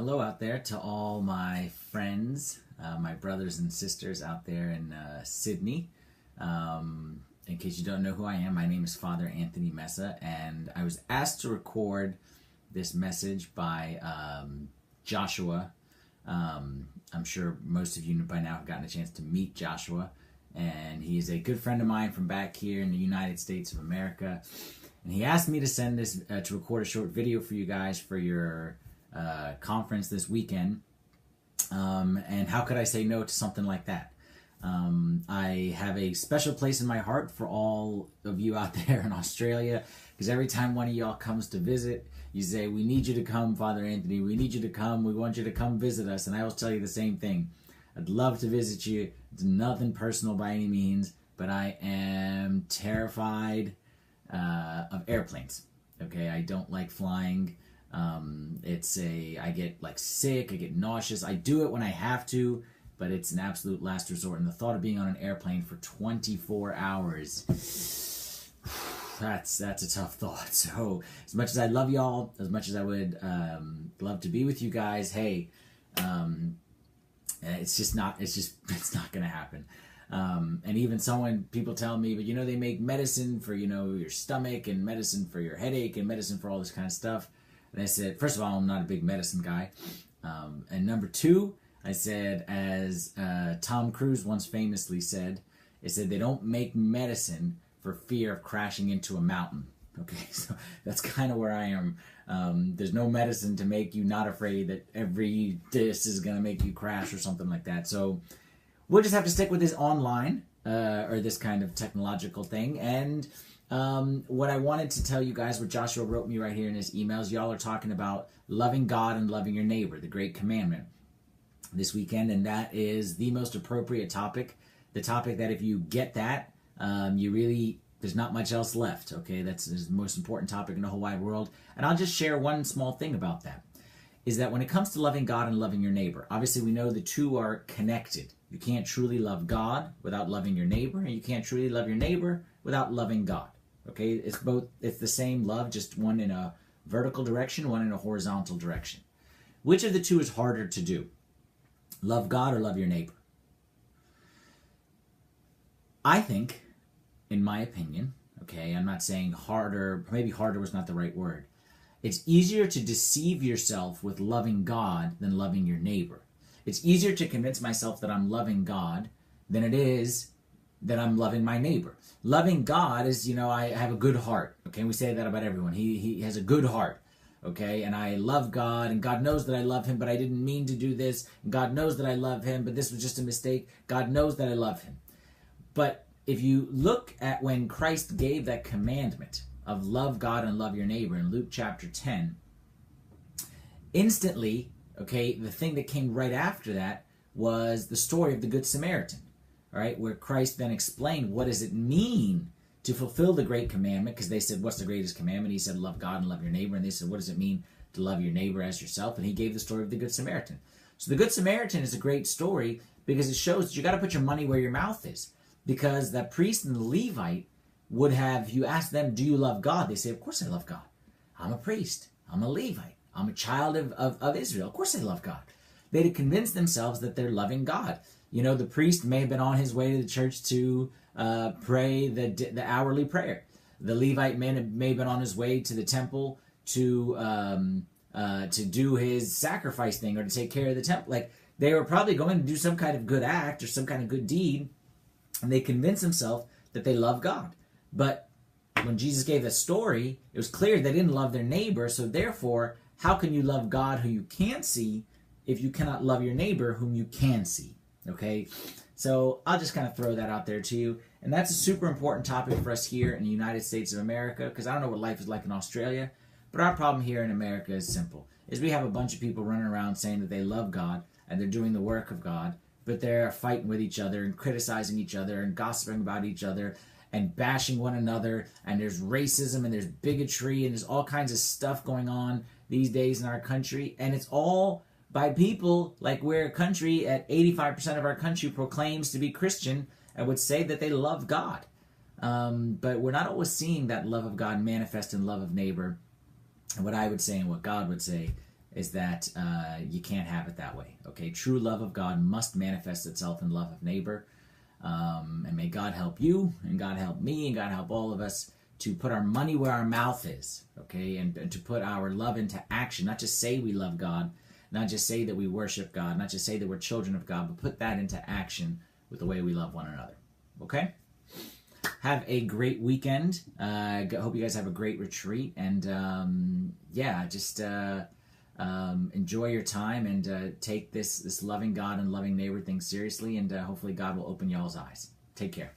Hello out there to all my friends, my brothers and sisters out there in Sydney. In case you don't know who I am, my name is Father Anthony Messeh, and I was asked to record this message by Joshua. I'm sure most of you by now have gotten a chance to meet Joshua, and he's a good friend of mine from back here in the United States of America. And he asked me to send this, to record a short video for you guys for your conference this weekend. And how could I say no to something like that? I have a special place in my heart for all of you out there in Australia, because every time one of y'all comes to visit, you say, "We need you to come, Father Anthony. We need you to come. We want you to come visit us." And I always tell you the same thing. I'd love to visit you. It's nothing personal by any means, but I am terrified of airplanes. Okay, I don't like flying. I get like sick, I get nauseous. I do it when I have to, but it's an absolute last resort. And the thought of being on an airplane for 24 hours, that's a tough thought. So as much as I love y'all, as much as I would love to be with you guys, hey, it's not gonna happen. And even people tell me, but they make medicine for, your stomach and medicine for your headache and medicine for all this kind of stuff. And I said, first of all, I'm not a big medicine guy. And number two, I said, as Tom Cruise once famously said, they don't make medicine for fear of crashing into a mountain. Okay, so that's kind of where I am. There's no medicine to make you not afraid that every dish is going to make you crash or something like that. So we'll just have to stick with this online or this kind of technological thing. And what I wanted to tell you guys, what Joshua wrote me right here in his emails, y'all are talking about loving God and loving your neighbor, the great commandment, this weekend. And that is the most appropriate topic. The topic that if you get that, there's not much else left. Okay, that's the most important topic in the whole wide world. And I'll just share one small thing about that, is that when it comes to loving God and loving your neighbor, obviously we know the two are connected. You can't truly love God without loving your neighbor, and you can't truly love your neighbor without loving God. Okay, it's the same love, just one in a vertical direction, one in a horizontal direction. Which of the two is harder to do? Love God or love your neighbor? I think, in my opinion, okay, I'm not saying harder, maybe harder was not the right word. It's easier to deceive yourself with loving God than loving your neighbor. It's easier to convince myself that I'm loving God than it is that I'm loving my neighbor. Loving God is, I have a good heart. Okay, we say that about everyone. He has a good heart. Okay, and I love God, and God knows that I love him, but I didn't mean to do this. And God knows that I love him, but this was just a mistake. God knows that I love him. But if you look at when Christ gave that commandment of love God and love your neighbor in Luke chapter 10, instantly, okay, the thing that came right after that was the story of the Good Samaritan, all right, where Christ then explained what does it mean to fulfill the great commandment, because they said, what's the greatest commandment? He said, love God and love your neighbor. And they said, what does it mean to love your neighbor as yourself? And he gave the story of the Good Samaritan. So the Good Samaritan is a great story because it shows that you got to put your money where your mouth is. Because that priest and the Levite would have, you ask them, do you love God? They say, of course I love God. I'm a priest. I'm a Levite. I'm a child of Israel. Of course I love God. They had convinced themselves that they're loving God. The priest may have been on his way to the church to pray the hourly prayer. The Levite may have been on his way to the temple to do his sacrifice thing or to take care of the temple. Like, they were probably going to do some kind of good act or some kind of good deed, and they convinced themselves that they love God. But when Jesus gave the story, it was clear they didn't love their neighbor, so therefore, how can you love God who you can't see if you cannot love your neighbor whom you can see? Okay, so I'll just kind of throw that out there to you. And that's a super important topic for us here in the United States of America, because I don't know what life is like in Australia, but our problem here in America is simple, is we have a bunch of people running around saying that they love God and they're doing the work of God, but they're fighting with each other and criticizing each other and gossiping about each other and bashing one another, and there's racism and there's bigotry and there's all kinds of stuff going on these days in our country, and it's all by people like we're a country at 85% of our country proclaims to be Christian and would say that they love God. But we're not always seeing that love of God manifest in love of neighbor. And what I would say and what God would say is that you can't have it that way. Okay, true love of God must manifest itself in love of neighbor. And may God help you, and God help me, and God help all of us to put our money where our mouth is, okay, and to put our love into action. Not just say we love God, not just say that we worship God, not just say that we're children of God, but put that into action with the way we love one another, okay? Have a great weekend. Hope you guys have a great retreat, and just enjoy your time, and take this loving God and loving neighbor thing seriously, and hopefully God will open y'all's eyes. Take care.